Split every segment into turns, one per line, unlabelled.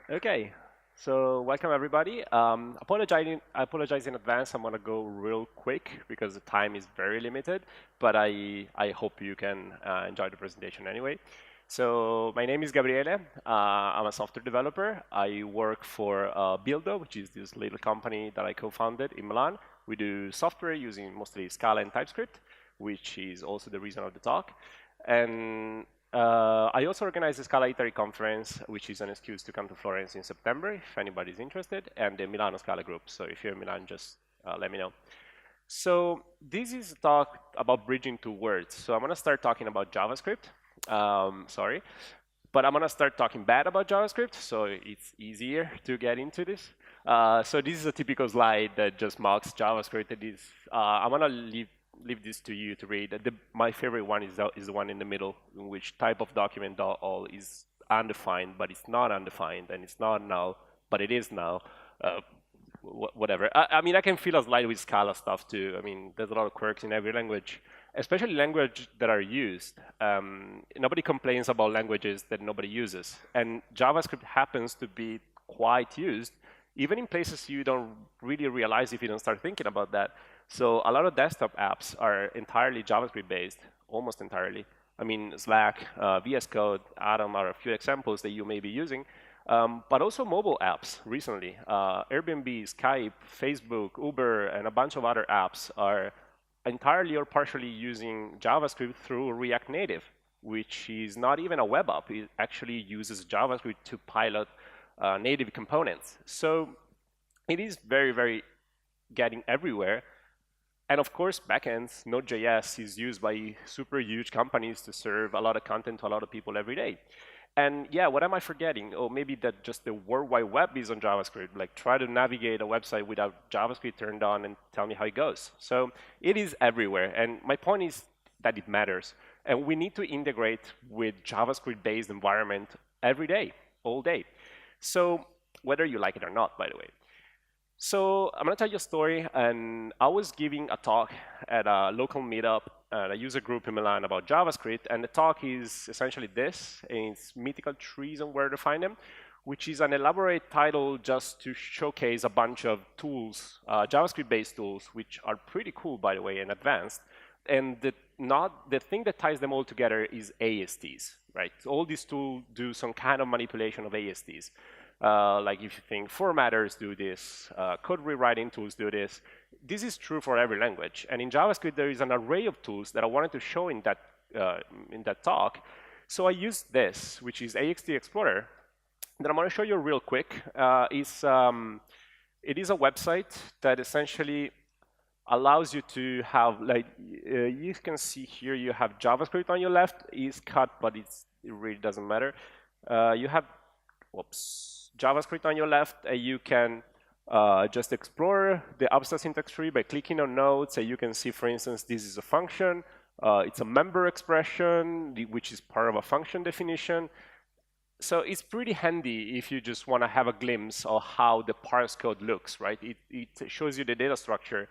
Okay, so welcome everybody. I apologize in advance. I'm gonna go real quick because the time is very limited, but I hope you can enjoy the presentation anyway. So my name is Gabriele. I'm a software developer. I work for Buildo, which is this little company that I co-founded in Milan. We do software using mostly Scala and TypeScript, which is also the reason of the talk. And I also organize the Scala Italy conference, which is an excuse to come to Florence in September, if anybody's interested, and the Milano Scala group. So if you're in Milan, just let me know. So this is a talk about bridging two words. So I'm going to start talking about JavaScript. Sorry. But I'm going to start talking bad about JavaScript, so it's easier to get into this. So this is a typical slide that just mocks JavaScript. I'm going to leave this to you to read. My favorite one is the one in the middle, in which type of document all is undefined, but it's not undefined, and it's not null, but it is null. Whatever. I mean, I can feel a slide with Scala stuff too. I mean, there's a lot of quirks in every language, especially languages that are used. Nobody complains about languages that nobody uses. And JavaScript happens to be quite used, even in places you don't really realize if you don't start thinking about that. So a lot of desktop apps are entirely JavaScript based, almost entirely. I mean, Slack, VS Code, Atom are a few examples that you may be using. But also mobile apps recently. Airbnb, Skype, Facebook, Uber, and a bunch of other apps are entirely or partially using JavaScript through React Native, which is not even a web app. It actually uses JavaScript to pilot native components. So it is very, very getting everywhere. And of course, backends, Node.js is used by super huge companies to serve a lot of content to a lot of people every day. And yeah, what am I forgetting? Oh, maybe that just the World Wide Web is on JavaScript. Like try to navigate a website without JavaScript turned on and tell me how it goes. So it is everywhere. And my point is that it matters. And we need to integrate with JavaScript-based environment every day, all day. So whether you like it or not, by the way. So I'm going to tell you a story, and I was giving a talk at a local meetup at a user group in Milan about JavaScript, and the talk is essentially this, and it's mythical trees and where to find them, which is an elaborate title just to showcase a bunch of tools, JavaScript-based tools, which are pretty cool, by the way, and advanced. And the thing that ties them all together is ASTs, right? So all these tools do some kind of manipulation of ASTs. Like if you think formatters do this, code rewriting tools do this. This is true for every language. And in JavaScript, there is an array of tools that I wanted to show in that talk. So I used this, which is AXT Explorer, that I'm going to show you real quick. It is a website that essentially allows you to have, like, you can see here, you have JavaScript on your left. It's cut, but it really doesn't matter. You have, JavaScript on your left, and you can just explore the abstract syntax tree by clicking on nodes, and you can see, for instance, this is a function. It's a member expression, which is part of a function definition. So it's pretty handy if you just want to have a glimpse of how the parse code looks, right? It shows you the data structure,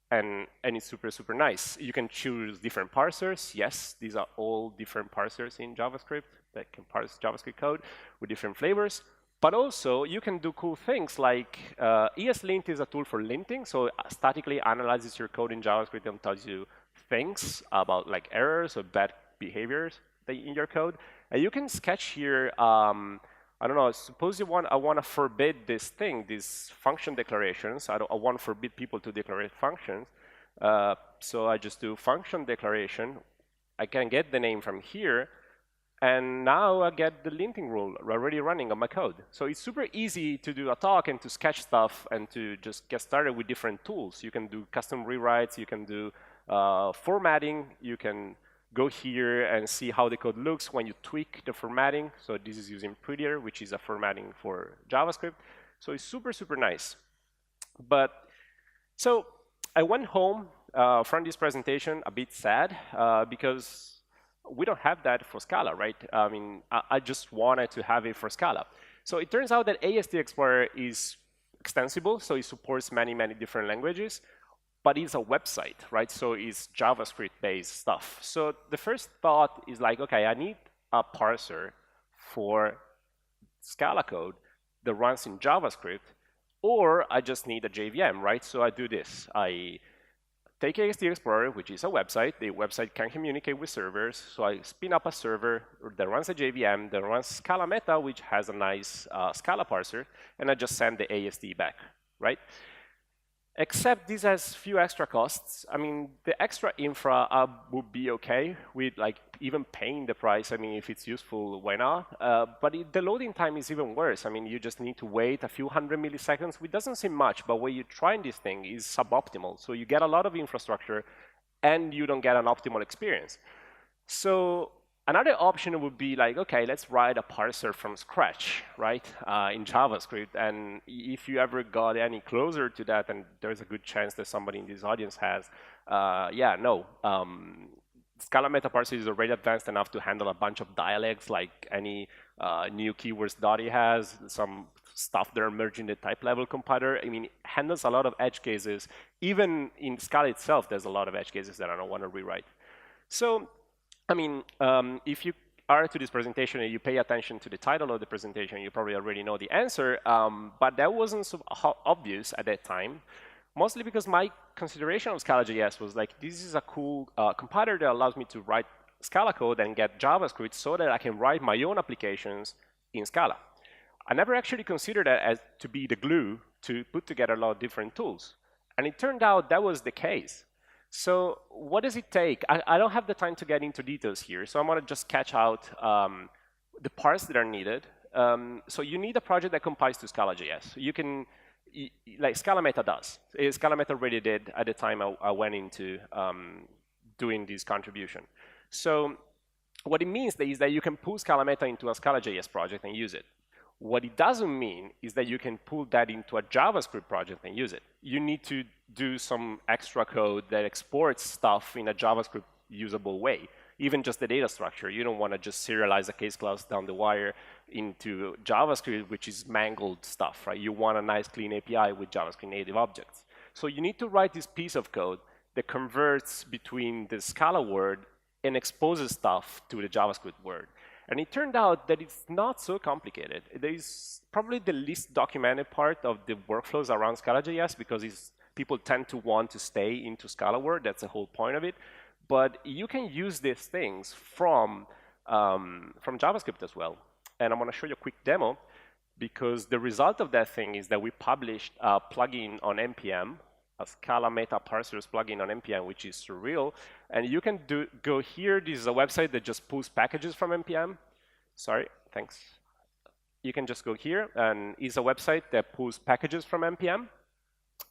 and it's super, super nice. You can choose different parsers. Yes, these are all different parsers in JavaScript that can parse JavaScript code with different flavors. But also, you can do cool things like ESLint is a tool for linting. So it statically analyzes your code in JavaScript and tells you things about like errors or bad behaviors in your code. And you can sketch here, I don't know, suppose I want to forbid this thing, these function declarations. I want to forbid people to declare functions. So I just do function declaration. I can get the name from here. And now I get the linting rule already running on my code. So it's super easy to do a talk and to sketch stuff and to just get started with different tools. You can do custom rewrites. You can do formatting. You can go here and see how the code looks when you tweak the formatting. So this is using Prettier, which is a formatting for JavaScript. So it's super, super nice. But so I went home from this presentation a bit sad because we don't have that for Scala, right? I mean, I just wanted to have it for Scala. So it turns out that AST Explorer is extensible, so it supports many, many different languages, but it's a website, right? So it's JavaScript-based stuff. So the first thought is like, okay, I need a parser for Scala code that runs in JavaScript, or I just need a JVM, right? So I do this. I take AXT Explorer, which is a website. The website can communicate with servers. So I spin up a server that runs a JVM, that runs Scala Meta, which has a nice Scala parser, and I just send the AST back, right? Except this has few extra costs. I mean, the extra infra would be okay with like even paying the price. I mean, if it's useful, why not? The loading time is even worse. I mean, you just need to wait a few hundred milliseconds, which doesn't seem much, but when you're trying this thing is suboptimal. So you get a lot of infrastructure and you don't get an optimal experience. So another option would be like, okay, let's write a parser from scratch, right, in JavaScript. And if you ever got any closer to that, and there's a good chance that somebody in this audience has, yeah, no. Scala meta parser is already advanced enough to handle a bunch of dialects, like any new keywords Dotty has, some stuff that are merging the type level compiler. I mean, it handles a lot of edge cases. Even in Scala itself, there's a lot of edge cases that I don't want to rewrite. So I mean, if you are to this presentation and you pay attention to the title of the presentation, you probably already know the answer, but that wasn't so obvious at that time, mostly because my consideration of Scala.js was like, this is a cool compiler that allows me to write Scala code and get JavaScript so that I can write my own applications in Scala. I never actually considered that as to be the glue to put together a lot of different tools. And it turned out that was the case. So what does it take? I don't have the time to get into details here, so I'm going to just sketch out the parts that are needed. So you need a project that compiles to Scala.js. You can, like Scala Meta does. Scala Meta already did at the time I went into doing this contribution. So what it means is that you can pull Scala Meta into a Scala.js project and use it. What it doesn't mean is that you can pull that into a JavaScript project and use it. You need to do some extra code that exports stuff in a JavaScript usable way, even just the data structure. You don't want to just serialize a case class down the wire into JavaScript, which is mangled stuff, right? You want a nice clean API with JavaScript native objects. So you need to write this piece of code that converts between the Scala word and exposes stuff to the JavaScript word. And it turned out that it's not so complicated. There is probably the least documented part of the workflows around Scala.js because people tend to want to stay into Scala world. That's the whole point of it. But you can use these things from JavaScript as well. And I'm going to show you a quick demo because the result of that thing is that we published a plugin on NPM, a Scala Meta Parsers plugin on NPM, which is surreal. And you can go here. This is a website that just pulls packages from NPM. Sorry, thanks. You can just go here, and it's a website that pulls packages from NPM.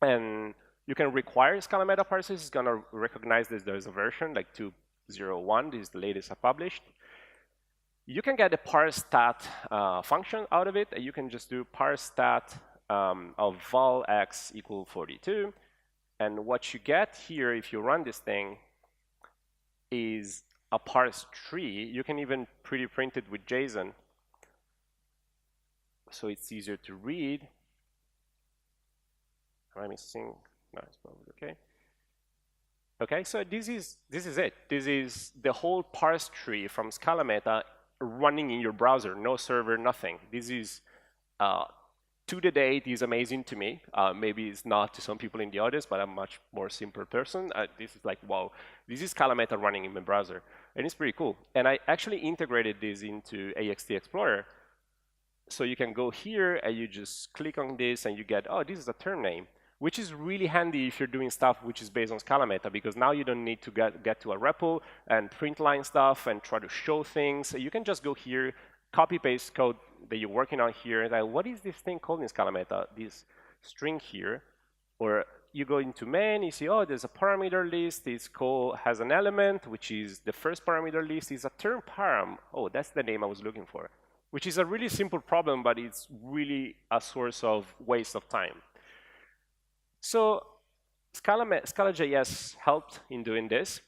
And you can require Scala Meta Parsers. It's going to recognize that there's a version, like 2.0.1. This is the latest I published. You can get a parstat function out of it. And you can just do parstat of val x equal 42. And what you get here, if you run this thing, is a parse tree. You can even pretty print it with JSON, so it's easier to read. Am I missing? No, it's probably okay. Okay, so this is it. This is the whole parse tree from Scala Meta running in your browser. No server, nothing. This is to the date is amazing to me. Maybe it's not to some people in the audience, but I'm a much more simple person. This is like, wow, this is Scala Meta running in my browser. And it's pretty cool. And I actually integrated this into AXT Explorer. So you can go here and you just click on this and you get, oh, this is a term name, which is really handy if you're doing stuff which is based on Scala Meta, because now you don't need to get to a REPL and print line stuff and try to show things. So you can just go here, copy paste code that you're working on here, and like, what is this thing called in Scala Meta? This string here, or you go into main, you see, oh, there's a parameter list. It's called has an element, which is the first parameter list is a term param. Oh, that's the name I was looking for, which is a really simple problem, but it's really a source of waste of time. So Scala.js helped in doing this,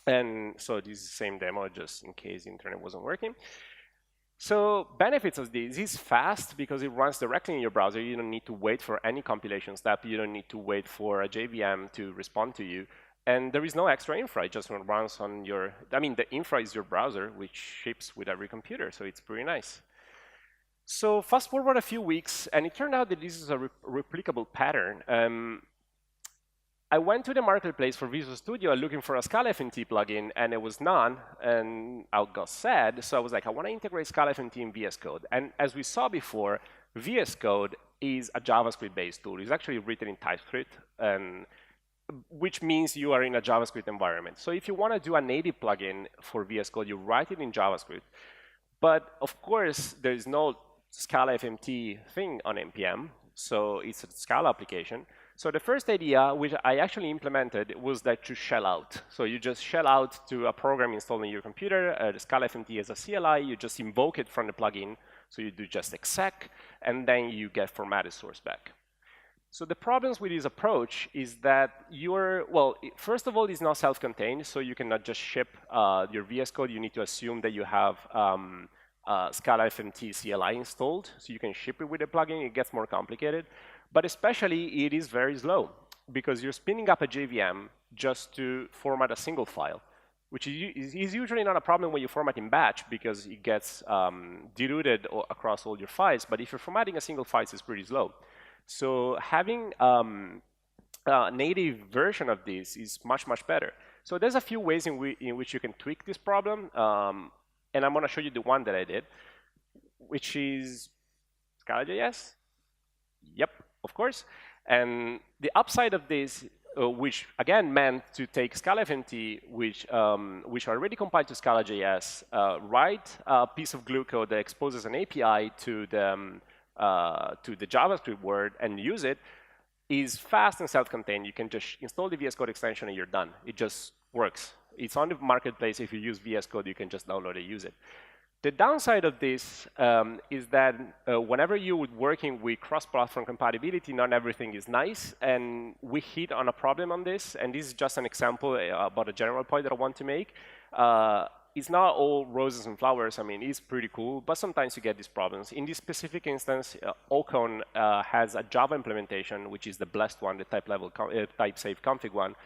and so this is the same demo, just in case the internet wasn't working. So benefits of this is fast because it runs directly in your browser. You don't need to wait for any compilation step. You don't need to wait for a JVM to respond to you. And there is no extra infra. It just runs on your, I mean, the infra is your browser, which ships with every computer. So it's pretty nice. So fast forward a few weeks, and it turned out that this is a replicable pattern. I went to the marketplace for Visual Studio looking for a ScalaFMT plugin, and there was none, and I got sad. So I was like, I want to integrate ScalaFMT in VS Code. And as we saw before, VS Code is a JavaScript-based tool. It's actually written in TypeScript, which means you are in a JavaScript environment. So if you want to do a native plugin for VS Code, you write it in JavaScript. But of course, there is no ScalaFMT thing on NPM, so it's a Scala application. So the first idea, which I actually implemented, was that to shell out. So you just shell out to a program installed on your computer, the ScalaFMT as a CLI, you just invoke it from the plugin. So you do just exec, and then you get formatted source back. So the problems with this approach is that well, first of all, it's not self-contained, so you cannot just ship your VS Code. You need to assume that you have ScalaFMT CLI installed, so you can ship it with a plugin. It gets more complicated. But especially, it is very slow, because you're spinning up a JVM just to format a single file, which is usually not a problem when you format in batch, because it gets diluted across all your files. But if you're formatting a single file, it's pretty slow. So having a native version of this is much, much better. So there's a few ways in which you can tweak this problem. And I'm going to show you the one that I did, which is Scala.js. Yep, of course. And the upside of this, which again meant to take ScalaFMT, which are already compiled to Scala.js, write a piece of glue code that exposes an API to the JavaScript word and use it, is fast and self-contained. You can just install the VS Code extension and you're done. It just works. It's on the marketplace. If you use VS Code, you can just download and use it. The downside of this is that whenever you're working with cross-platform compatibility, not everything is nice. And we hit on a problem on this. And this is just an example about a general point that I want to make. It's not all roses and flowers. I mean, it's pretty cool, but sometimes you get these problems. In this specific instance, Ocon has a Java implementation, which is the blessed one, the type-safe config one.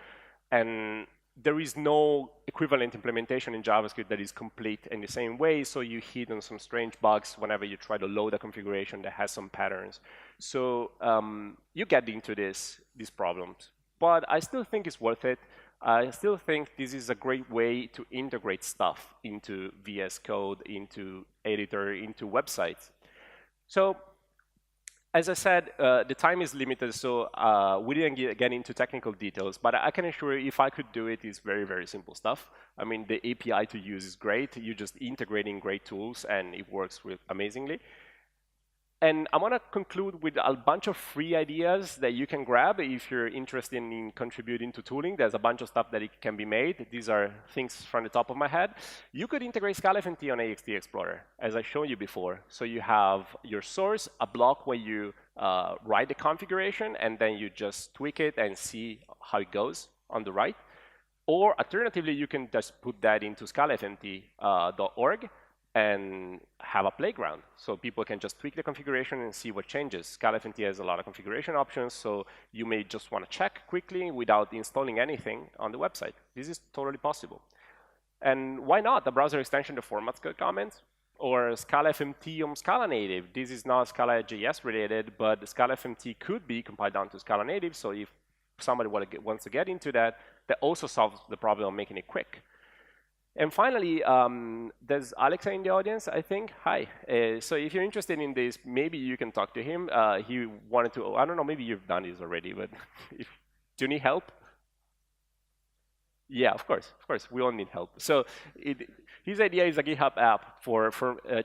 And there is no equivalent implementation in JavaScript that is complete in the same way, so you hit on some strange bugs whenever you try to load a configuration that has some patterns. So you get into these problems. But I still think it's worth it. I still think this is a great way to integrate stuff into VS Code, into editor, into websites. So as I said, the time is limited, so we didn't get into technical details, but I can assure you if I could do it, it's very, very simple stuff. I mean, the API to use is great. You're just integrating great tools, and it works amazingly. And I want to conclude with a bunch of free ideas that you can grab if you're interested in contributing to tooling. There's a bunch of stuff that it can be made. These are things from the top of my head. You could integrate ScalaFMT on AXT Explorer, as I showed you before. So you have your source, a block where you write the configuration, and then you just tweak it and see how it goes on the right. Or alternatively, you can just put that into scalafmt.org. and have a playground. So people can just tweak the configuration and see what changes. ScalaFMT has a lot of configuration options, so you may just want to check quickly without installing anything on the website. This is totally possible. And why not? A browser extension that formats comments, or ScalaFMT on Scala native. This is not Scala.js related, but ScalaFMT could be compiled down to Scala native, so if somebody wants to get into that, that also solves the problem of making it quick. And finally, there's Alexa in the audience, I think. Hi. So if you're interested in this, maybe you can talk to him. He wanted to, I don't know, maybe you've done this already, but do you need help? Yeah, of course, we all need help. So his idea is a GitHub app for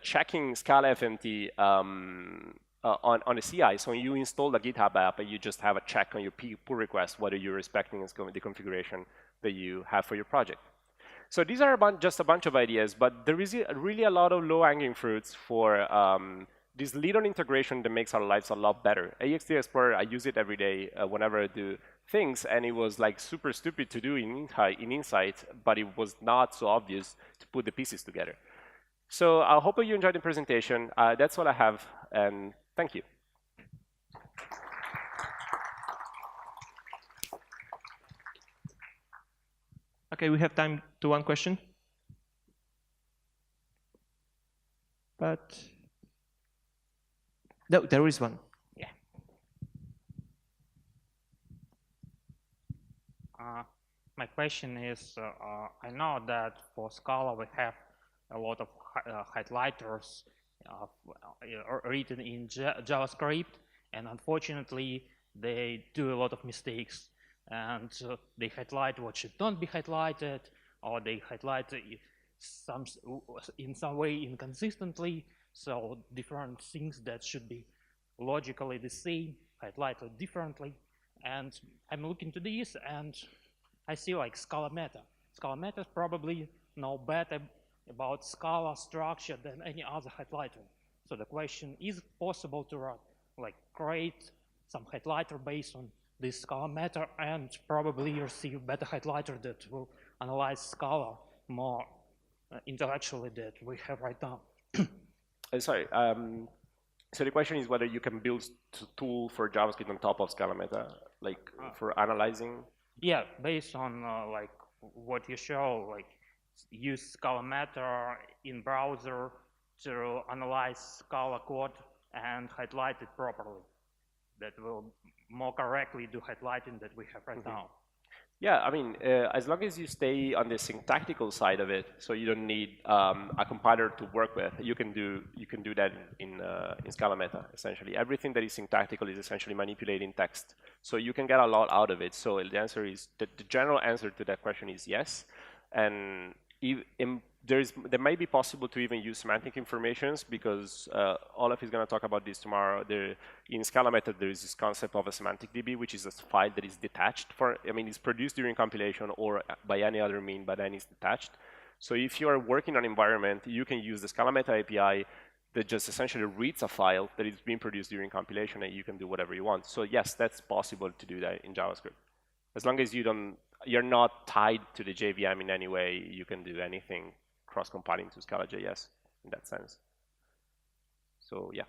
checking ScalaFMT on the CI. So when you install the GitHub app, you just have a check on your pull request whether you're respecting the configuration that you have for your project. So these are just a bunch of ideas, but there is really a lot of low-hanging fruits for this little integration that makes our lives a lot better. AXT Explorer, I use it every day whenever I do things, and it was like super stupid to do in Insight, but it was not so obvious to put the pieces together. So I hope you enjoyed the presentation. That's all I have, and thank you.
Okay, we have time to one question. But No, there is one.
Yeah. My question is, I know that for Scala we have a lot of highlighters written in JavaScript, and unfortunately they do a lot of mistakes, and they highlight what should not be highlighted, or they highlight in some way inconsistently, so different things that should be logically the same highlighted differently. And I'm looking to this, and I see like Scala Meta. Scala Meta probably know better about Scala structure than any other highlighter. So the question is possible to create some highlighter based on this Scala Meta and probably receive better highlighter that will analyze Scala more intellectually that we have right now.
Sorry. So the question is whether you can build a tool for JavaScript on top of Scala Meta, like for analyzing.
Yeah, based on like what you show, like use Scala Meta in browser to analyze Scala code and highlight it properly. That will more correctly do highlighting that we have right now.
Yeah, I mean, as long as you stay on the syntactical side of it, so you don't need a compiler to work with, you can do that in Scala Meta. Essentially, everything that is syntactical is essentially manipulating text, so you can get a lot out of it. So the answer is the general answer to that question is yes, and there might be possible to even use semantic informations because Olaf is going to talk about this tomorrow. In Scala Meta, there is this concept of a semantic DB, which is a file that is detached it's produced during compilation or by any other mean, but then it's detached. So if you are working on an environment, you can use the Scala Meta API that just essentially reads a file that is being produced during compilation, and you can do whatever you want. So yes, that's possible to do that in JavaScript. As long as you're not tied to the JVM in any way, you can do anything cross-compiling to Scala.js in that sense. So yeah.